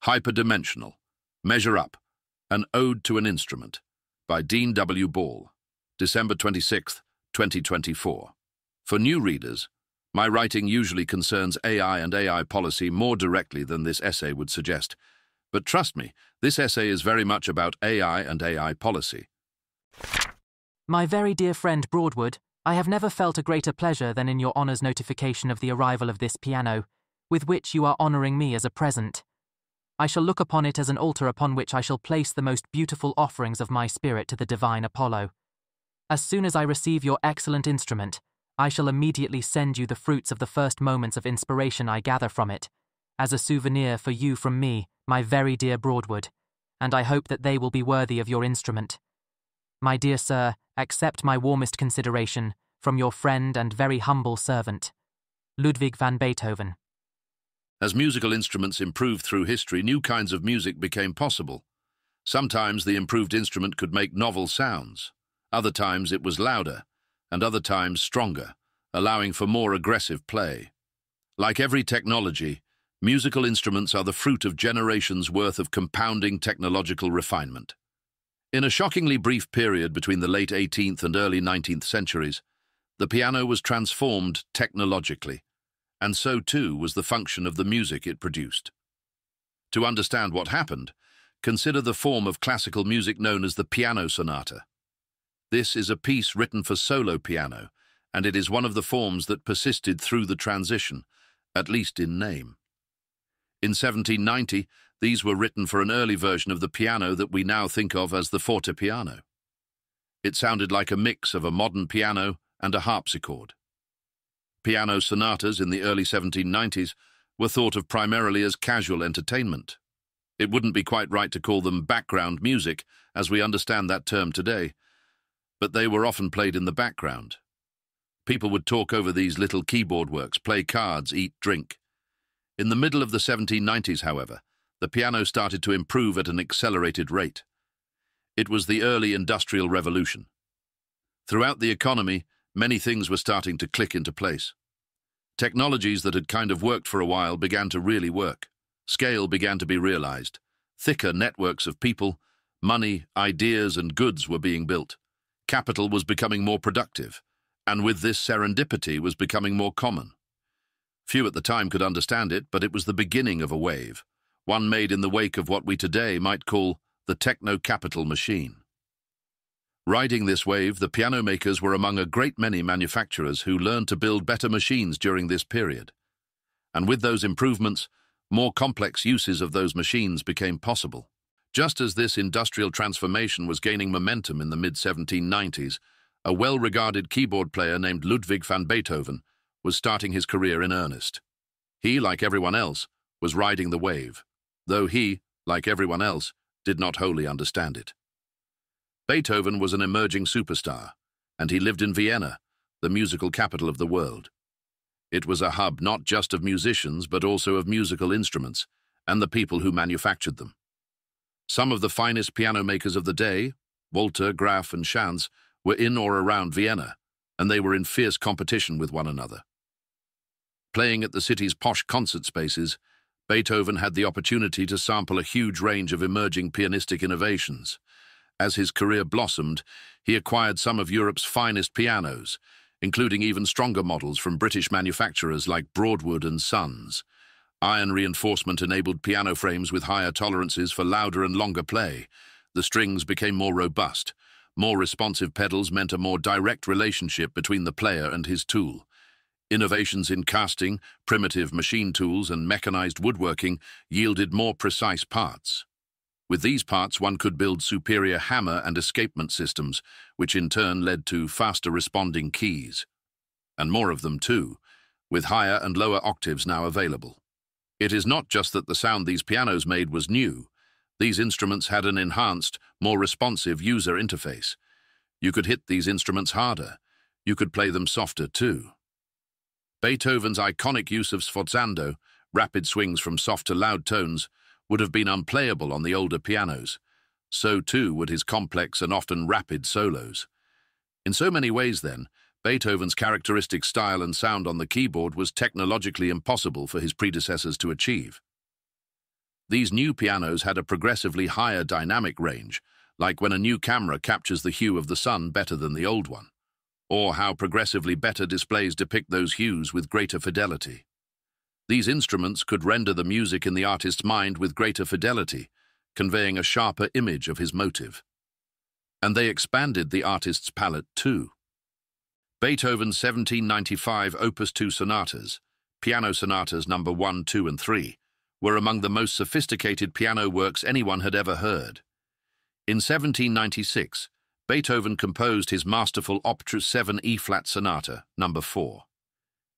Hyperdimensional, Measure Up, An Ode to an Instrument, by Dean W. Ball, December 26, 2024. For new readers, my writing usually concerns AI and AI policy more directly than this essay would suggest. But trust me, this essay is very much about AI and AI policy. My very dear friend Broadwood, I have never felt a greater pleasure than in your honour's notification of the arrival of this piano, with which you are honouring me as a present. I shall look upon it as an altar upon which I shall place the most beautiful offerings of my spirit to the divine Apollo. As soon as I receive your excellent instrument, I shall immediately send you the fruits of the first moments of inspiration I gather from it, as a souvenir for you from me, my very dear Broadwood, and I hope that they will be worthy of your instrument. My dear sir, accept my warmest consideration from your friend and very humble servant, Ludwig van Beethoven. As musical instruments improved through history, new kinds of music became possible. Sometimes the improved instrument could make novel sounds. Other times it was louder, and other times stronger, allowing for more aggressive play. Like every technology, musical instruments are the fruit of generations' worth of compounding technological refinement. In a shockingly brief period between the late 18th and early 19th centuries, the piano was transformed technologically, and so too was the function of the music it produced. To understand what happened, consider the form of classical music known as the piano sonata. This is a piece written for solo piano, and it is one of the forms that persisted through the transition, at least in name. In 1790, these were written for an early version of the piano that we now think of as the fortepiano. It sounded like a mix of a modern piano and a harpsichord. Piano sonatas in the early 1790s were thought of primarily as casual entertainment. It wouldn't be quite right to call them background music, as we understand that term today, but they were often played in the background. People would talk over these little keyboard works, play cards, eat, drink. In the middle of the 1790s, however, the piano started to improve at an accelerated rate. It was the early industrial revolution. Throughout the economy, many things were starting to click into place. Technologies that had kind of worked for a while began to really work. Scale began to be realized. Thicker networks of people, money, ideas, and goods were being built. Capital was becoming more productive, and with this serendipity was becoming more common. Few at the time could understand it, but it was the beginning of a wave, one made in the wake of what we today might call the techno-capital machine. Riding this wave, the piano makers were among a great many manufacturers who learned to build better machines during this period. And with those improvements, more complex uses of those machines became possible. Just as this industrial transformation was gaining momentum in the mid-1790s, a well-regarded keyboard player named Ludwig van Beethoven was starting his career in earnest. He, like everyone else, was riding the wave, though he, like everyone else, did not wholly understand it. Beethoven was an emerging superstar, and he lived in Vienna, the musical capital of the world. It was a hub not just of musicians, but also of musical instruments, and the people who manufactured them. Some of the finest piano makers of the day, Walter, Graf, and Schanz, were in or around Vienna, and they were in fierce competition with one another. Playing at the city's posh concert spaces, Beethoven had the opportunity to sample a huge range of emerging pianistic innovations. As his career blossomed, he acquired some of Europe's finest pianos, including even stronger models from British manufacturers like Broadwood and Sons. Iron reinforcement enabled piano frames with higher tolerances for louder and longer play. The strings became more robust. More responsive pedals meant a more direct relationship between the player and his tool. Innovations in casting, primitive machine tools, and mechanized woodworking yielded more precise parts. With these parts, one could build superior hammer and escapement systems, which in turn led to faster responding keys. And more of them too, with higher and lower octaves now available. It is not just that the sound these pianos made was new. These instruments had an enhanced, more responsive user interface. You could hit these instruments harder. You could play them softer too. Beethoven's iconic use of sforzando, rapid swings from soft to loud tones, would have been unplayable on the older pianos. So too would his complex and often rapid solos. In so many ways then, Beethoven's characteristic style and sound on the keyboard was technologically impossible for his predecessors to achieve. These new pianos had a progressively higher dynamic range, like when a new camera captures the hue of the sun better than the old one, or how progressively better displays depict those hues with greater fidelity. These instruments could render the music in the artist's mind with greater fidelity, conveying a sharper image of his motive. And they expanded the artist's palette too. Beethoven's 1795 Opus 2 sonatas, Piano Sonatas No. 1, 2, and 3, were among the most sophisticated piano works anyone had ever heard. In 1796, Beethoven composed his masterful Opus 7 E-flat Sonata, No. 4.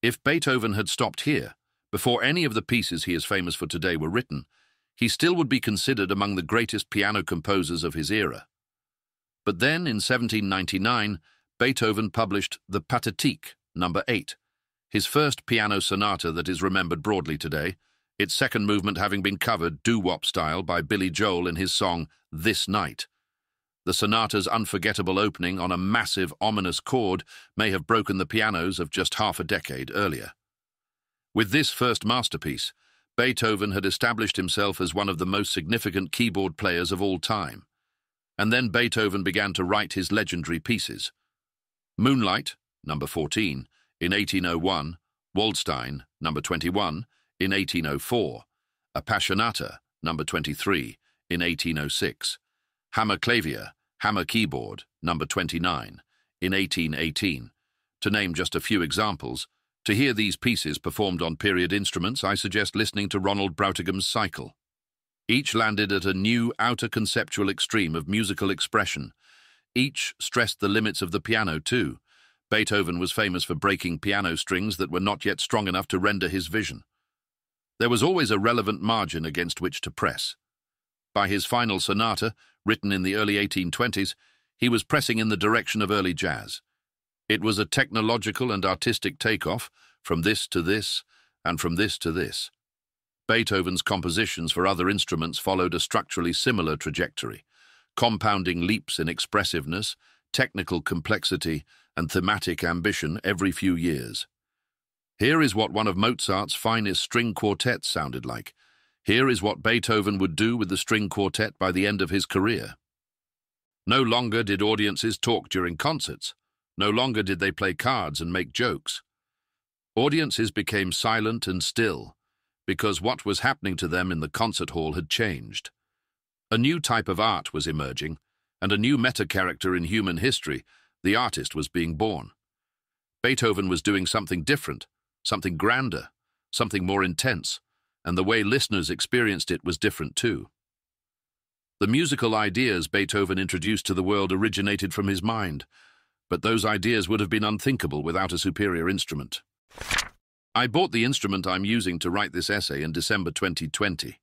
If Beethoven had stopped here, before any of the pieces he is famous for today were written, he still would be considered among the greatest piano composers of his era. But then, in 1799, Beethoven published the Pathétique, No. 8, his first piano sonata that is remembered broadly today, its second movement having been covered doo-wop style by Billy Joel in his song This Night. The sonata's unforgettable opening on a massive, ominous chord may have broken the pianos of just half a decade earlier. With this first masterpiece, Beethoven had established himself as one of the most significant keyboard players of all time. And then Beethoven began to write his legendary pieces. Moonlight, No. 14, in 1801, Waldstein, No. 21, in 1804, Appassionata, No. 23, in 1806, Hammerklavier, Hammer Keyboard, No. 29, in 1818. To name just a few examples, to hear these pieces performed on period instruments, I suggest listening to Ronald Brautigm's Cycle. Each landed at a new outer conceptual extreme of musical expression. Each stressed the limits of the piano too. Beethoven was famous for breaking piano strings that were not yet strong enough to render his vision. There was always a relevant margin against which to press. By his final sonata, written in the early 1820s, he was pressing in the direction of early jazz. It was a technological and artistic takeoff from this to this and from this to this. Beethoven's compositions for other instruments followed a structurally similar trajectory, compounding leaps in expressiveness, technical complexity, and thematic ambition every few years. Here is what one of Mozart's finest string quartets sounded like. Here is what Beethoven would do with the string quartet by the end of his career. No longer did audiences talk during concerts. No longer did they play cards and make jokes. Audiences became silent and still, because what was happening to them in the concert hall had changed. A new type of art was emerging, and a new meta-character in human history, the artist, was being born. Beethoven was doing something different, something grander, something more intense, and the way listeners experienced it was different too. The musical ideas Beethoven introduced to the world originated from his mind, but those ideas would have been unthinkable without a superior instrument. I bought the instrument I'm using to write this essay in December 2020.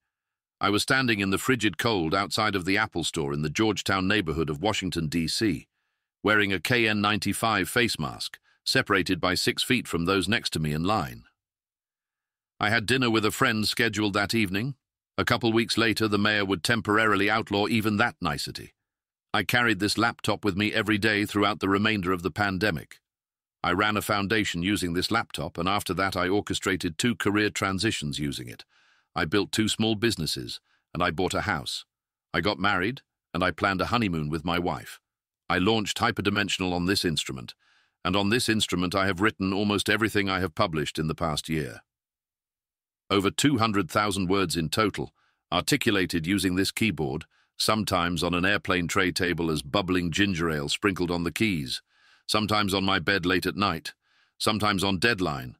I was standing in the frigid cold outside of the Apple Store in the Georgetown neighborhood of Washington, D.C., wearing a KN95 face mask, separated by 6 feet from those next to me in line. I had dinner with a friend scheduled that evening. A couple weeks later, the mayor would temporarily outlaw even that nicety. I carried this laptop with me every day throughout the remainder of the pandemic. I ran a foundation using this laptop, and after that I orchestrated 2 career transitions using it. I built 2 small businesses, and I bought a house. I got married, and I planned a honeymoon with my wife. I launched Hyperdimensional on this instrument, and on this instrument I have written almost everything I have published in the past year. Over 200,000 words in total, articulated using this keyboard, sometimes on an airplane tray table as bubbling ginger ale sprinkled on the keys, sometimes on my bed late at night, sometimes on deadline,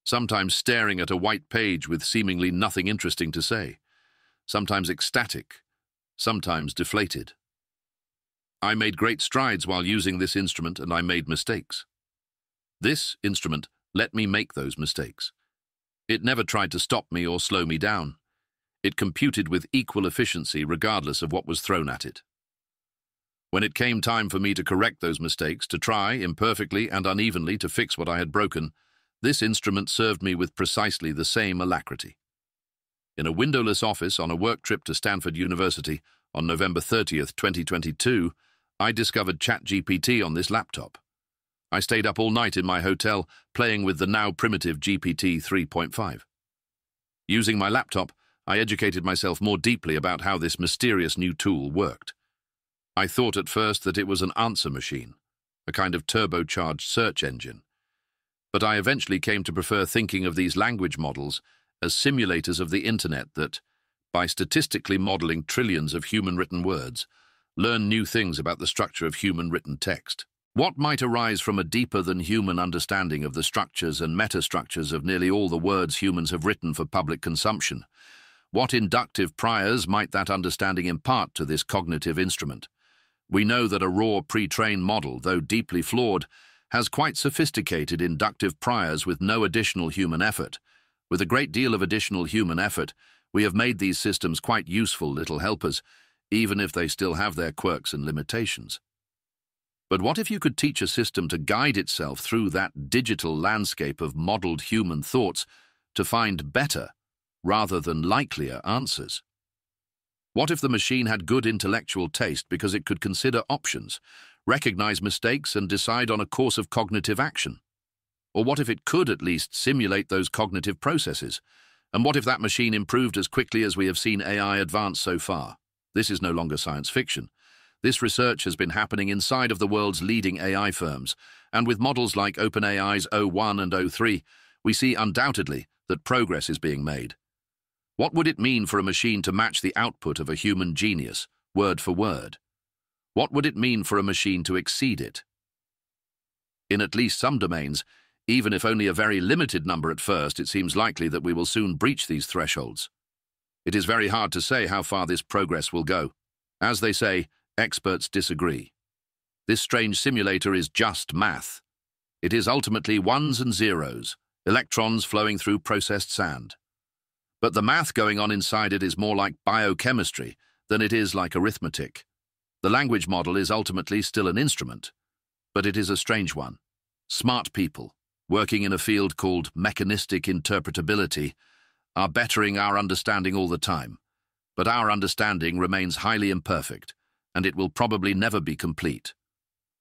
sometimes staring at a white page with seemingly nothing interesting to say, sometimes ecstatic, sometimes deflated. I made great strides while using this instrument, and I made mistakes. This instrument let me make those mistakes. It never tried to stop me or slow me down. It computed with equal efficiency regardless of what was thrown at it. When it came time for me to correct those mistakes, to try, imperfectly and unevenly, to fix what I had broken, this instrument served me with precisely the same alacrity. In a windowless office on a work trip to Stanford University on November 30th, 2022, I discovered ChatGPT on this laptop. I stayed up all night in my hotel playing with the now primitive GPT 3.5. Using my laptop, I educated myself more deeply about how this mysterious new tool worked. I thought at first that it was an answer machine, a kind of turbocharged search engine. But I eventually came to prefer thinking of these language models as simulators of the internet that, by statistically modeling trillions of human-written words, learn new things about the structure of human-written text. What might arise from a deeper-than-human understanding of the structures and metastructures of nearly all the words humans have written for public consumption? What inductive priors might that understanding impart to this cognitive instrument? We know that a raw pre-trained model, though deeply flawed, has quite sophisticated inductive priors with no additional human effort. With a great deal of additional human effort, we have made these systems quite useful little helpers, even if they still have their quirks and limitations. But what if you could teach a system to guide itself through that digital landscape of modeled human thoughts to find better, rather than likelier, answers? What if the machine had good intellectual taste because it could consider options, recognize mistakes, and decide on a course of cognitive action? Or what if it could at least simulate those cognitive processes? And what if that machine improved as quickly as we have seen AI advance so far? This is no longer science fiction. This research has been happening inside of the world's leading AI firms, and with models like OpenAI's O1 and O3, we see undoubtedly that progress is being made. What would it mean for a machine to match the output of a human genius, word for word? What would it mean for a machine to exceed it? In at least some domains, even if only a very limited number at first, it seems likely that we will soon breach these thresholds. It is very hard to say how far this progress will go. As they say, experts disagree. This strange simulator is just math. It is ultimately ones and zeros, electrons flowing through processed sand. But the math going on inside it is more like biochemistry than it is like arithmetic. The language model is ultimately still an instrument, but it is a strange one. Smart people, working in a field called mechanistic interpretability, are bettering our understanding all the time. But our understanding remains highly imperfect, and it will probably never be complete.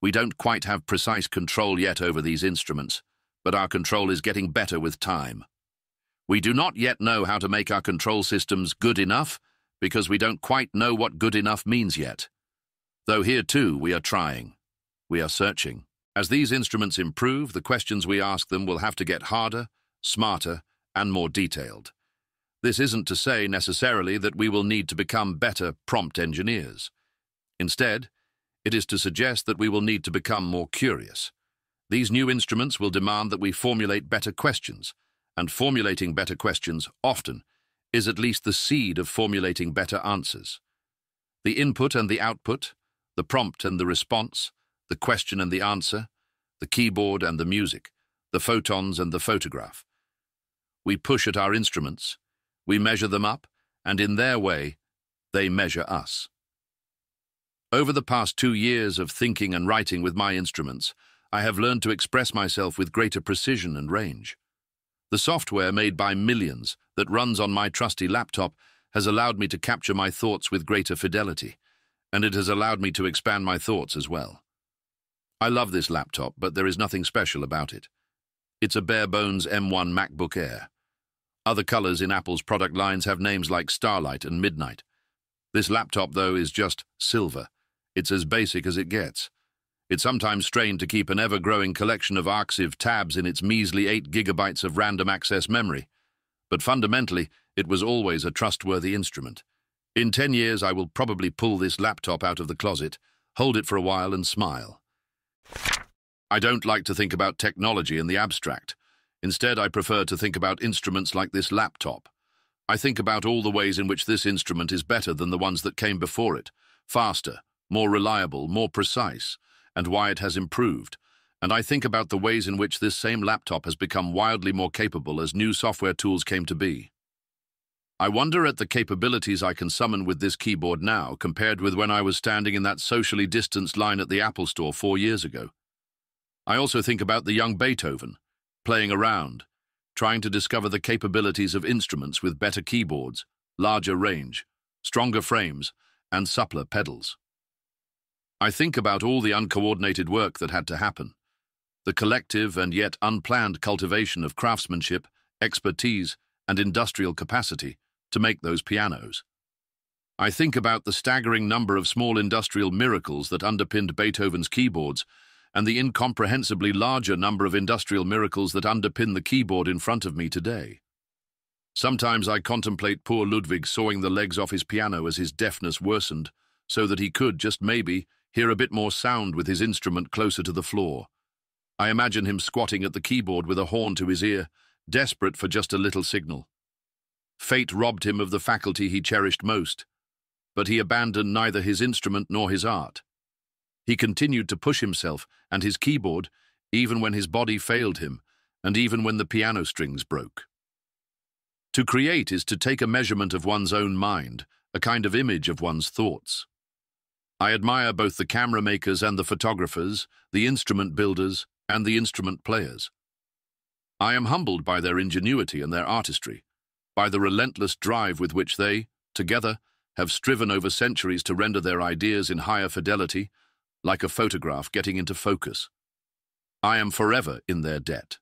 We don't quite have precise control yet over these instruments, but our control is getting better with time. We do not yet know how to make our control systems good enough because we don't quite know what good enough means yet. Though here too we are trying. We are searching. As these instruments improve, the questions we ask them will have to get harder, smarter, and more detailed. This isn't to say necessarily that we will need to become better prompt engineers. Instead, it is to suggest that we will need to become more curious. These new instruments will demand that we formulate better questions, and formulating better questions often is at least the seed of formulating better answers. The input and the output, the prompt and the response, the question and the answer, the keyboard and the music, the photons and the photograph. We push at our instruments, we measure them up, and in their way, they measure us. Over the past 2 years of thinking and writing with my instruments, I have learned to express myself with greater precision and range. The software made by millions that runs on my trusty laptop has allowed me to capture my thoughts with greater fidelity, and it has allowed me to expand my thoughts as well. I love this laptop, but there is nothing special about it. It's a bare-bones M1 MacBook Air. Other colors in Apple's product lines have names like Starlight and Midnight. This laptop, though, is just silver. It's as basic as it gets. It's sometimes strained to keep an ever-growing collection of Arxiv tabs in its measly 8 gigabytes of random access memory. But fundamentally, it was always a trustworthy instrument. In 10 years, I will probably pull this laptop out of the closet, hold it for a while and smile. I don't like to think about technology in the abstract. Instead, I prefer to think about instruments like this laptop. I think about all the ways in which this instrument is better than the ones that came before it, faster, more reliable, more precise, and why it has improved. And I think about the ways in which this same laptop has become wildly more capable as new software tools came to be. I wonder at the capabilities I can summon with this keyboard now compared with when I was standing in that socially distanced line at the Apple Store 4 years ago. I also think about the young Beethoven, playing around, trying to discover the capabilities of instruments with better keyboards, larger range, stronger frames, and suppler pedals. I think about all the uncoordinated work that had to happen, the collective and yet unplanned cultivation of craftsmanship, expertise, and industrial capacity to make those pianos. I think about the staggering number of small industrial miracles that underpinned Beethoven's keyboards and the incomprehensibly larger number of industrial miracles that underpin the keyboard in front of me today. Sometimes I contemplate poor Ludwig sawing the legs off his piano as his deafness worsened, so that he could, just maybe, hear a bit more sound with his instrument closer to the floor. I imagine him squatting at the keyboard with a horn to his ear, desperate for just a little signal. Fate robbed him of the faculty he cherished most, but he abandoned neither his instrument nor his art. He continued to push himself and his keyboard, even when his body failed him, and even when the piano strings broke. To create is to take a measurement of one's own mind, a kind of image of one's thoughts. I admire both the camera makers and the photographers, the instrument builders and the instrument players. I am humbled by their ingenuity and their artistry, by the relentless drive with which they, together, have striven over centuries to render their ideas in higher fidelity, like a photograph getting into focus. I am forever in their debt.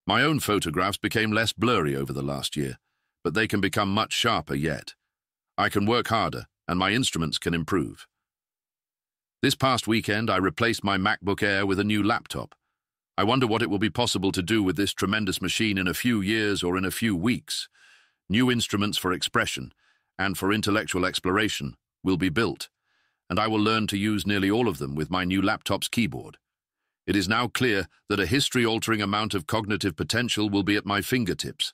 My own photographs became less blurry over the last year, but they can become much sharper yet. I can work harder, and my instruments can improve. This past weekend, I replaced my MacBook Air with a new laptop. I wonder what it will be possible to do with this tremendous machine in a few years or in a few weeks. New instruments for expression and for intellectual exploration will be built, and I will learn to use nearly all of them with my new laptop's keyboard. It is now clear that a history-altering amount of cognitive potential will be at my fingertips,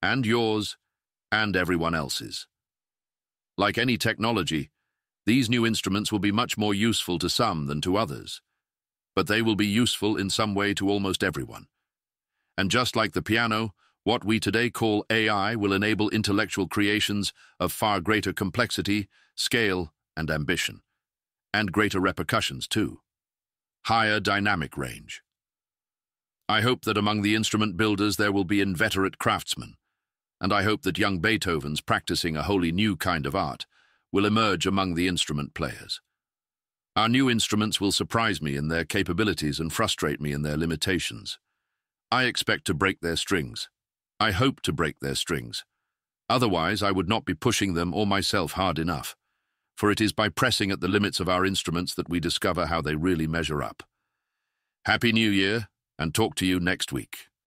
and yours, and everyone else's. Like any technology, these new instruments will be much more useful to some than to others, but they will be useful in some way to almost everyone. And just like the piano, what we today call AI will enable intellectual creations of far greater complexity, scale, and ambition, and greater repercussions too. Higher dynamic range. I hope that among the instrument builders there will be inveterate craftsmen, and I hope that young Beethovens practicing a wholly new kind of art will emerge among the instrument players. Our new instruments will surprise me in their capabilities and frustrate me in their limitations. I expect to break their strings. I hope to break their strings. Otherwise, I would not be pushing them or myself hard enough, for it is by pressing at the limits of our instruments that we discover how they really measure up. Happy New Year, and talk to you next week.